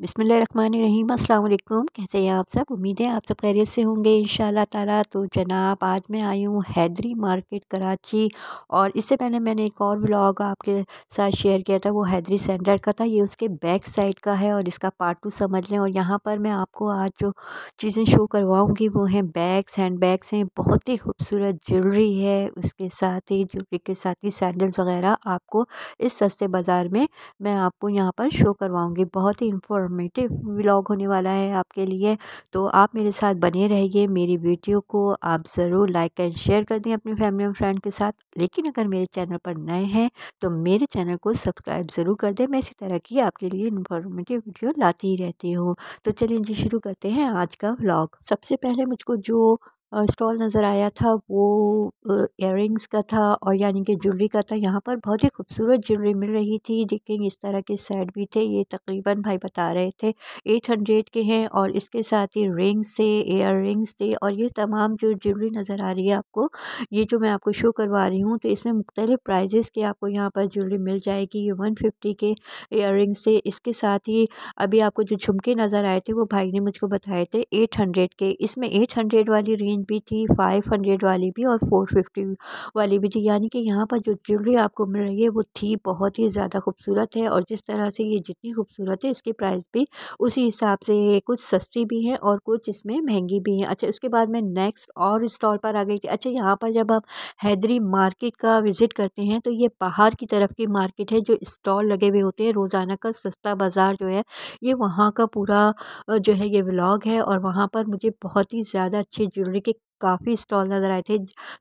बिस्मिल्लाहिर्रहमानिर्रहीम, अस्सलाम वालेकुम। कैसे हैं आप सब? उम्मीद है आप सब खैरियत से होंगे इंशाल्लाह ताला। तो जनाब, आज मैं आई हूँ हैदरी मार्केट कराची। और इससे पहले मैंने एक और व्लॉग आपके साथ शेयर किया था, वो हैदरी सेंटर का था। ये उसके बैक साइड का है और इसका पार्ट 2 समझ लें। और यहाँ पर मैं आपको आज जो चीज़ें शो करवाऊँगी वो हैं बैग्स, हैंड बैग्स हैं, बहुत ही खूबसूरत ज्वेलरी है। उसके साथ ही ज्वेलरी के साथ ही सैंडल्स वगैरह आपको इस सस्ते बाज़ार में मैं आपको यहाँ पर शो करवाऊँगी। बहुत ही इंफॉर्मेटिव व्लॉग होने वाला है आपके लिए। तो आप मेरे साथ बने रहिए। मेरी वीडियो को आप ज़रूर लाइक एंड शेयर कर दें अपनी फैमिली और फ्रेंड के साथ। लेकिन अगर मेरे चैनल पर नए हैं तो मेरे चैनल को सब्सक्राइब ज़रूर कर दें। मैं इसी तरह की आपके लिए इंफॉर्मेटिव वीडियो लाती ही रहती हूँ। तो चलिए जी, शुरू करते हैं आज का व्लॉग। सबसे पहले मुझको जो स्टॉल नज़र आया था वो इयररिंग्स का था, और यानी कि ज्वेलरी का था। यहाँ पर बहुत ही खूबसूरत ज्वेलरी मिल रही थी। देखेंगे इस तरह के सेट भी थे। ये तकरीबन भाई बता रहे थे 800 के हैं, और इसके साथ ही रिंग्स थे, इयररिंग्स थे। और ये तमाम जो ज्वेलरी नज़र आ रही है आपको, ये जो मैं आपको शो करवा रही हूँ, तो इसमें मुख्तलिफ प्राइजेस के आपको यहाँ पर ज्वेलरी मिल जाएगी। ये 150 के इयररिंग्स थे। इसके साथ ही अभी आपको जो झुमके नज़र आए थे वो भाई ने मुझको बताए थे 800 के। इसमें 800 वाली रेंज भी थी, 500 वाली भी, और 450 वाली भी थी। यानी कि यहाँ पर जो ज्वेलरी आपको मिल रही है वो थी बहुत ही ज़्यादा खूबसूरत है। और जिस तरह से ये जितनी खूबसूरत है, इसके प्राइस भी उसी हिसाब से है। कुछ सस्ती भी हैं और कुछ इसमें महंगी भी हैं। अच्छा, उसके बाद मैं नेक्स्ट और स्टॉल पर आ गई थी। अच्छा, यहाँ पर जब आप हैदरी मार्केट का विज़िट करते हैं तो ये बाहर की तरफ की मार्केट है, जो स्टॉल लगे हुए होते हैं रोज़ाना का सस्ता बाज़ार जो है, ये वहाँ का पूरा जो है ये व्लॉग है। और वहाँ पर मुझे बहुत ही ज़्यादा अच्छी ज्वेलरी के काफ़ी स्टॉल नज़र आए थे।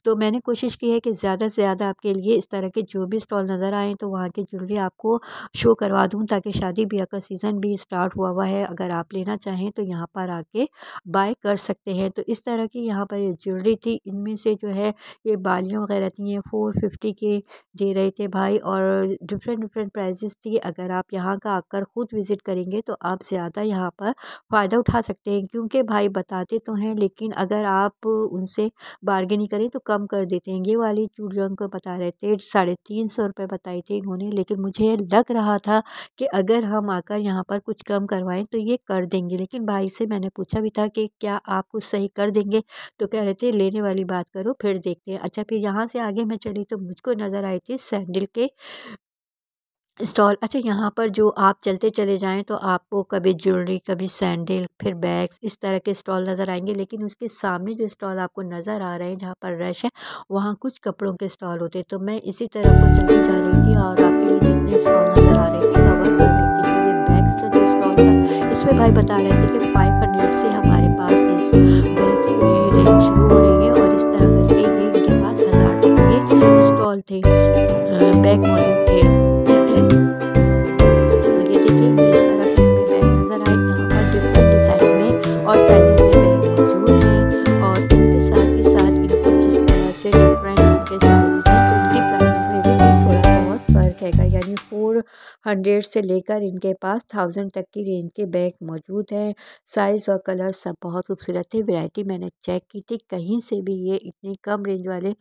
तो मैंने कोशिश की है कि ज़्यादा से ज़्यादा आपके लिए इस तरह के जो भी स्टॉल नज़र आएँ तो वहाँ की ज्वेलरी आपको शो करवा दूँ, ताकि शादी ब्याह का सीज़न भी स्टार्ट हुआ है। अगर आप लेना चाहें तो यहाँ पर आके बाय कर सकते हैं। तो इस तरह की यहाँ पर ये ज्वेलरी थी। इनमें से जो है ये बालियाँ वगैरह थी, ये 450 के दे रहे थे भाई, और डिफरेंट डिफरेंट प्राइजेस थी। अगर आप यहाँ का आकर ख़ुद विज़िट करेंगे तो आप ज़्यादा यहाँ पर फ़ायदा उठा सकते हैं, क्योंकि भाई बताते तो हैं लेकिन अगर आप उनसे बार्गेनिंग करें तो कम कर देते हैं। ये वाली चूड़ियों उनको बता रहे थे 350 रुपये बताए थे इन्होंने, लेकिन मुझे लग रहा था कि अगर हम आकर यहाँ पर कुछ कम करवाएं तो ये कर देंगे। लेकिन भाई से मैंने पूछा भी था कि क्या आप कुछ सही कर देंगे, तो कह रहे थे लेने वाली बात करो फिर देखते हैं। अच्छा, फिर यहाँ से आगे मैं चली तो मुझको नज़र आई थी सैंडल के स्टॉल। अच्छा, यहाँ पर जो आप चलते चले जाएँ तो आपको कभी ज्वेलरी, कभी सैंडल, फिर बैग्स, इस तरह के स्टॉल नज़र आएँगे। लेकिन उसके सामने जो स्टॉल आपको नज़र आ रहे हैं जहाँ पर रश है, वहाँ कुछ कपड़ों के स्टॉल होते हैं। तो मैं इसी तरह को चलती जा रही थी और आपके लिए जितने स्टॉल नज़र आ रहे थे कवर कर रही थी। तो ये बैग्स का जो स्टॉल था, इसमें भाई बता रहे थे कि 500 से हमारे पास इस बैग्स की रेंज शुरू हो रही है, और इस तरह करके ये इनके पास 1000 तक के स्टॉल थे, बैग मौजूद थे। तो ये देखिए, ये इस तरह के हमें बैग नज़र आए। यहाँ पर डिफरेंट डिज़ाइन में और साइज़ में बैग मौजूद हैं, और इनके साथ ही साथ इनको जिस तरह से डिफरेंट इनके साइज़ हैं तो इनकी प्राइस में भी थोड़ा बहुत फ़र्क हैगा। यानी 400 से लेकर इनके पास 1000 तक की रेंज के बैग मौजूद हैं। साइज़ और कलर सब बहुत खूबसूरत थे। वैरायटी मैंने चेक की थी, कहीं से भी ये इतने कम रेंज वाले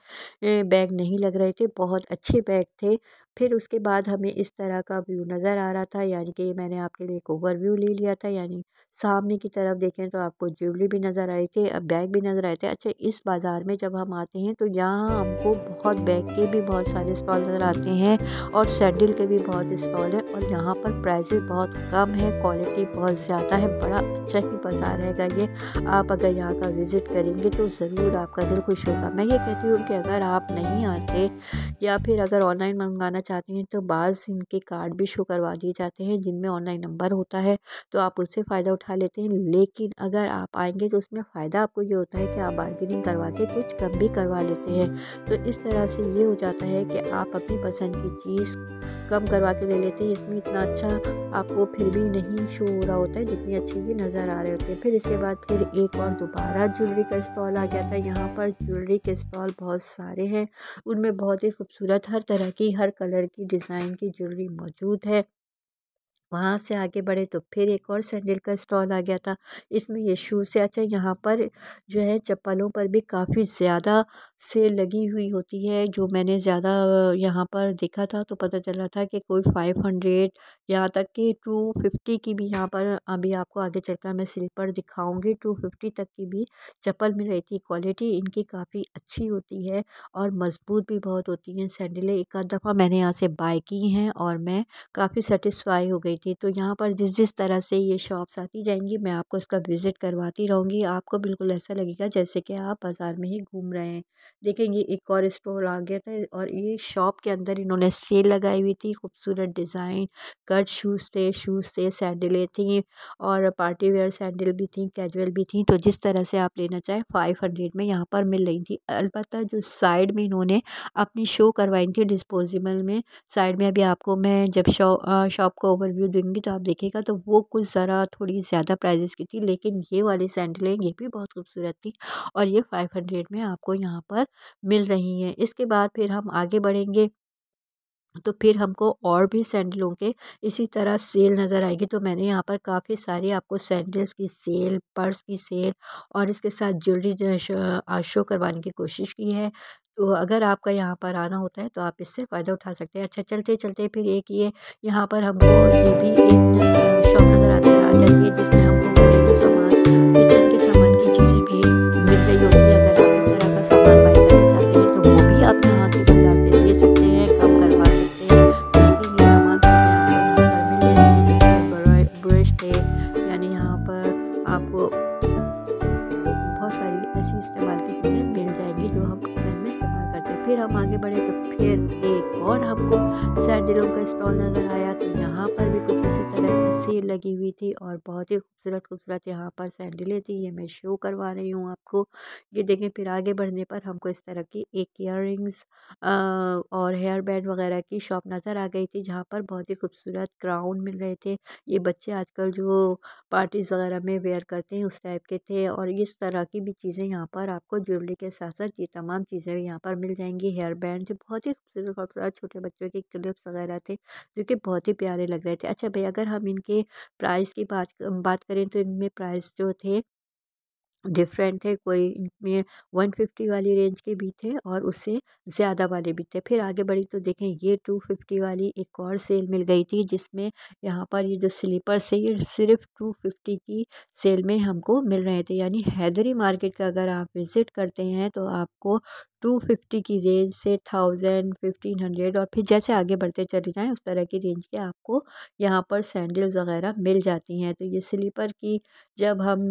बैग नहीं लग रहे थे, बहुत अच्छे बैग थे। फिर उसके बाद हमें इस तरह का व्यू नज़र आ रहा था, यानी कि मैंने आपके लिए एक ओवरव्यू ले लिया था। यानी सामने की तरफ देखें तो आपको ज्वेलरी भी नज़र आ रही थी, बैग भी नज़र आए थे। अच्छा, इस बाज़ार में जब हम आते हैं तो यहाँ हमको बहुत बैग के भी बहुत सारे स्टॉल नज़र आते हैं, और सैंडल के भी बहुत स्टॉल हैं। और यहाँ पर प्राइसेस बहुत कम है, क्वालिटी बहुत ज़्यादा है, बड़ा अच्छा ही बाज़ार है ये। आप अगर यहाँ का विज़िट करेंगे तो ज़रूर आपका दिल खुश होगा। मैं ये कहती हूँ कि अगर आप नहीं आते या फिर अगर ऑनलाइन मंगवाना चाहते हैं तो बाज़ इनके कार्ड भी शो करवा दिए जाते हैं जिनमें ऑनलाइन नंबर होता है, तो आप उससे फ़ायदा उठा लेते हैं। लेकिन अगर आप आएंगे तो उसमें फ़ायदा आपको ये होता है कि आप बार्गेनिंग करवा के कुछ कम भी करवा लेते हैं। तो इस तरह से ये हो जाता है कि आप अपनी पसंद की चीज़ कम करवा के ले लेते हैं। इसमें इतना अच्छा आपको फिर भी नहीं शो हो रहा होता है जितनी अच्छी ये नज़र आ रहे होते हैं। फिर इसके बाद फिर एक और दोबारा ज्वेलरी का स्टॉल आ गया था। यहाँ पर ज्वेलरी के स्टॉल बहुत सारे हैं, उनमें बहुत ही खूबसूरत हर तरह की, हर कलर की, डिज़ाइन की ज्वेलरी मौजूद है। वहाँ से आगे बढ़े तो फिर एक और सैंडल का स्टॉल आ गया था। इसमें ये शूज़ से अच्छा यहाँ पर जो है चप्पलों पर भी काफ़ी ज़्यादा सेल लगी हुई होती है। जो मैंने ज़्यादा यहाँ पर देखा था तो पता चल रहा था कि कोई 500 यहाँ तक कि 250 की भी यहाँ पर अभी आपको आगे चलकर मैं स्लीपर दिखाऊँगी, 250 तक की भी चप्पल मिल रही थी। क्वालिटी इनकी काफ़ी अच्छी होती है और मज़बूत भी बहुत होती हैं सैंडलें। एक आध दफ़ा मैंने यहाँ से बाय की हैं और मैं काफ़ी सैटिस्फाई हो गई थी। तो यहाँ पर जिस जिस तरह से ये शॉप्स आती जाएँगी मैं आपको इसका विज़िट करवाती रहूँगी। आपको बिल्कुल ऐसा लगेगा जैसे कि आप बाज़ार में ही घूम रहे हैं। देखिए ये एक और स्टोर आ गया था और ये शॉप के अंदर इन्होंने सेल लगाई हुई थी। खूबसूरत डिज़ाइन कट शूज़ थे, सैंडलें थी और पार्टी वियर सैंडल भी थी, कैजुअल भी थी। तो जिस तरह से आप लेना चाहें 500 में यहाँ पर मिल रही थी। अलबत्ता जो साइड में इन्होंने अपनी शो करवाई थी डिस्पोजेबल में, साइड में अभी आपको मैं जब शॉप का ओवरव्यू दूँगी तो आप देखिएगा तो वो कुछ ज़रा थोड़ी ज़्यादा प्राइसेस की थी, लेकिन ये वाली सैंडलें ये भी बहुत खूबसूरत थी और ये 500 में आपको यहाँ पर मिल रही हैं। इसके बाद फिर हम आगे बढ़ेंगे तो फिर हमको और भी सैंडलों के इसी तरह सेल नज़र आएगी। तो मैंने यहाँ पर काफ़ी सारी आपको सैंडल्स की सेल, पर्स की सेल और इसके साथ ज्वेलरी जो है शो करवाने की कोशिश की है। तो अगर आपका यहाँ पर आना होता है तो आप इससे फ़ायदा उठा सकते हैं। अच्छा चलते-चलते फिर एक ये यहाँ पर हमको ये भी एक शॉप नज़र आ जाती है जिसमें हमको घरेलू सामान, किचन के सामान की चीज़ें भी मिल रही होती है। अगर आप इस तरह का सामान बाय करना चाहते हैं तो वो भी आप यहाँ के बाज़ार से ले सकते हैं, कम करवा सकते हैं। देखेंगे सामान तो आपको यहाँ पर मिल जाएँगे जिसमें ब्रश थे, यानी यहाँ पर आपको बहुत सारी ऐसी इस्तेमाल की चीज़ें मिल जाएंगी जो हम घर में इस्तेमाल करते हैं। फिर हम आगे बढ़े तो फिर एक और हमको सैंडलों का स्टॉल नज़र आया। तो यहाँ पर भी कुछ इसी तरह की सेल लगी हुई थी और बहुत ही खूबसूरत खूबसूरत यहाँ पर सैंडलें थी। ये मैं शो करवा रही हूँ आपको। ये देखें फिर आगे बढ़ने पर हमको इस तरह की एक ईयररिंग्स और हेयर बैंड वगैरह की शॉप नज़र आ गई थी जहाँ पर बहुत ही खूबसूरत क्राउन मिल रहे थे। ये बच्चे आजकल जो पार्टीज़ वगैरह में वेयर करते हैं उस टाइप के थे और इस तरह की भी चीज़ें यहाँ पर आपको ज्वेलरी के साथ-साथ ये तमाम चीज़ें भी यहाँ पर मिल जाएँगी। हेयर बैंड जो बहुत ही खूबसूरत छोटे बच्चों के क्लिप्स वगैरह थे जो कि बहुत ही प्यारे लग रहे थे। अच्छा भई अगर हम इनके प्राइस की बात करें तो इनमें प्राइस जो थे डिफरेंट थे। कोई इनमें 150 वाली रेंज के भी थे और उससे ज़्यादा वाले भी थे। फिर आगे बढ़ी तो देखें ये 250 वाली एक और सेल मिल गई थी जिसमें यहाँ पर ये जो स्लीपर्स है ये सिर्फ़ 250 की सेल में हमको मिल रहे थे। यानी हैदरी मार्केट का अगर आप विज़िट करते हैं तो आपको 250 की रेंज से 1000, 1500 और फिर जैसे आगे बढ़ते चले जाएँ उस तरह की रेंज के आपको यहाँ पर सैंडल्स वग़ैरह मिल जाती हैं। तो ये स्लीपर की जब हम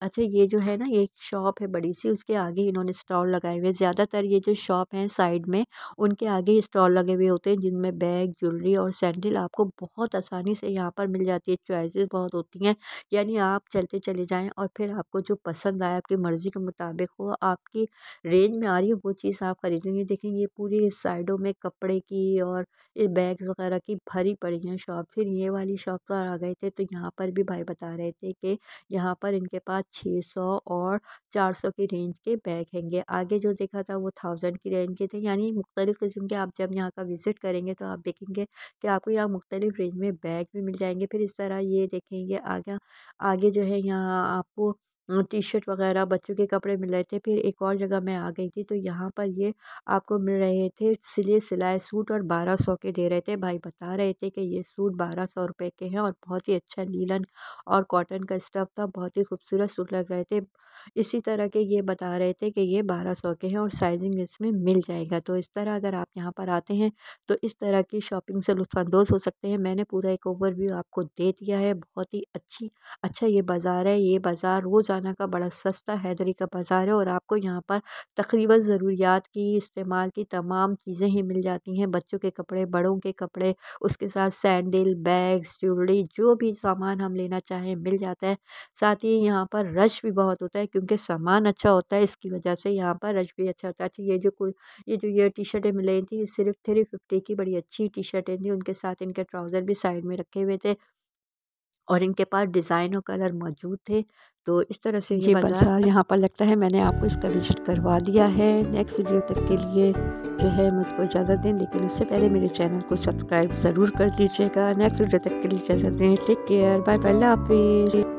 अच्छा ये जो है ना ये एक शॉप है बड़ी-सी उसके आगे इन्होंने स्टॉल लगाए हुए हैं। ज़्यादातर ये जो शॉप हैं साइड में उनके आगे ही स्टॉल लगे हुए होते हैं जिनमें बैग, ज्वेलरी और सैंडल आपको बहुत आसानी से यहाँ पर मिल जाती है। चॉइसेस बहुत होती हैं, यानी आप चलते चले जाएँ और फिर आपको जो पसंद आए आपकी मर्ज़ी के मुताबिक हो, आपकी रेंज में आ रही है वो चीज़ आप खरीद लेंगे। देखिए ये पूरी साइडों में कपड़े की और ये बैग्स वगैरह की भरी पड़ी हैं शॉप। फिर ये वाली शॉप पर आ गए थे तो यहाँ पर भी भाई बता रहे थे कि यहाँ पर इनके पास 600 और 400 की रेंज के बैग हैंगे। आगे जो देखा था वो 1000 की रेंज के थे, यानी मुख्तलिफ़ किस्म के आप जब यहाँ का विज़िट करेंगे तो आप देखेंगे कि आपको यहाँ मुख्तलिफ़ रेंज में बैग भी मिल जाएँगे। फिर इस तरह ये देखेंगे आगे आगे जो है यहाँ आपको टी-शर्ट वग़ैरह बच्चों के कपड़े मिल रहे थे। फिर एक और जगह मैं आ गई थी तो यहाँ पर ये आपको मिल रहे थे सिले-सिलाए सूट और 1200 के दे रहे थे। भाई बता रहे थे कि ये सूट 1200 रुपए के हैं और बहुत ही अच्छा लीलन और कॉटन का स्टफ़ था, बहुत ही खूबसूरत सूट लग रहे थे। इसी तरह के ये बता रहे थे कि ये 1200 के हैं और साइज़िंग इसमें मिल जाएगा। तो इस तरह अगर आप यहाँ पर आते हैं तो इस तरह की शॉपिंग से लुत्फ़अंदोज़ हो सकते हैं। मैंने पूरा एक ओवरव्यू आपको दे दिया है। बहुत ही अच्छा ये बाज़ार है। ये बाज़ार रोज़ाना का बड़ा सस्ता हैदरी का बाज़ार है और आपको यहाँ पर तकरीबन ज़रूरियात की इस्तेमाल की तमाम चीज़ें ही मिल जाती हैं। बच्चों के कपड़े, बड़ों के कपड़े, उसके साथ सैंडल, बैग्स, ज्वेलरी जो भी सामान हम लेना चाहें मिल जाता है। साथ ही यहाँ पर रश भी बहुत होता है क्योंकि सामान अच्छा होता है, इसकी वजह से यहाँ पर रश भी अच्छा होता है। अच्छा ये टी-शर्टें मिल रही थी सिर्फ़ 350 की बड़ी अच्छी टी-शर्टें थी, उनके साथ इनके ट्राउज़र भी साइड में रखे हुए थे। और इनके पास डिज़ाइन और कलर मौजूद थे। तो इस तरह से ये बाज़ार यहाँ पर लगता है। मैंने आपको इसका विज़िट करवा दिया है। नेक्स्ट वीडियो तक के लिए जो है मुझको इजाज़त दें, लेकिन उससे पहले मेरे चैनल को सब्सक्राइब ज़रूर कर दीजिएगा। नेक्स्ट वीडियो तक के लिए इजाज़त दें। टेक केयर, बाय बाय, अल्लाह हाफिज़।